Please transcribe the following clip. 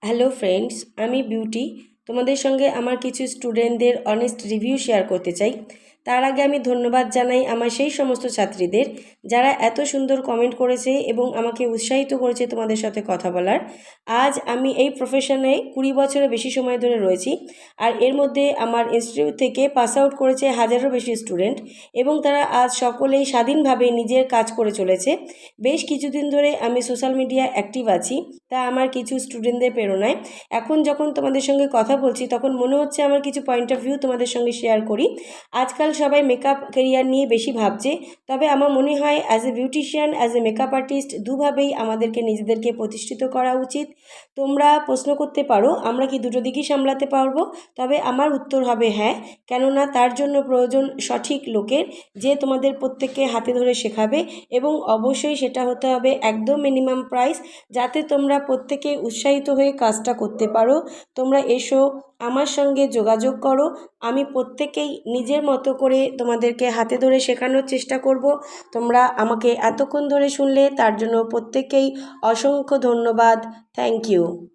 Hello friends, আমি beauty. তোমাদের সঙ্গে আমার কিছু স্টুডেন্টদের অনেস্ট রিভিউ শেয়ার করতে চাই। তার আগে আমি ধন্যবাদ জানাই আমার সেই সমস্ত ছাত্রীদের যারা এত সুন্দর কমেন্ট করেছে এবং আমাকে উৎসাহিত করেছে তোমাদের সাথে কথা বলার। আজ আমি এই প্রফেশনে 20 বছরের বেশি সময় ধরে রয়েছি, আর এর মধ্যে আমার ইনস্টিটিউট থেকে পাস আউট করেছে হাজারেরও বেশি স্টুডেন্ট, এবং তারা আজ সকলেই স্বাধীনভাবে নিজের কাজ করে চলেছে। বেশ কিছুদিন ধরে আমি সোশ্যাল মিডিয়া অ্যাক্টিভ আছি, তা আমার কিছু স্টুডেন্টদের প্রেরণায়। এখন যখন তোমাদের সঙ্গে কথা বলছি তখন মনে হচ্ছে আমার কিছু পয়েন্ট অফ ভিউ তোমাদের সঙ্গে শেয়ার করি। আজকাল সবাই মেকআপ কেরিয়ার নিয়ে বেশি ভাবছে, তবে আমার মনে হয় as a beautician, as a makeup artist, দুভাবেই আমাদেরকে নিজেদেরকে প্রতিষ্ঠিত করা উচিত। তোমরা প্রশ্ন করতে পারো আমরা কি দুটো দিকই সামলাতে পারবো, তবে আমার উত্তর হবে হ্যাঁ। কেননা তার জন্য প্রয়োজন সঠিক লোকের, যে তোমাদের প্রত্যেককে হাতে ধরে শেখাবে, এবং অবশ্যই সেটা হতে হবে একদম মিনিমাম প্রাইস, যাতে তোমরা প্রত্যেকে উৎসাহিত হয়ে কাজটা করতে পারো। তোমরা এসো, আমার সঙ্গে যোগাযোগ করো। আমি প্রত্যেকেই নিজের মতো করে তোমাদেরকে হাতে ধরে শেখানোর চেষ্টা করব। তোমরা আমাকে এতক্ষণ ধরে শুনলে তার জন্য প্রত্যেকেই অসংখ্য ধন্যবাদ। Thank you.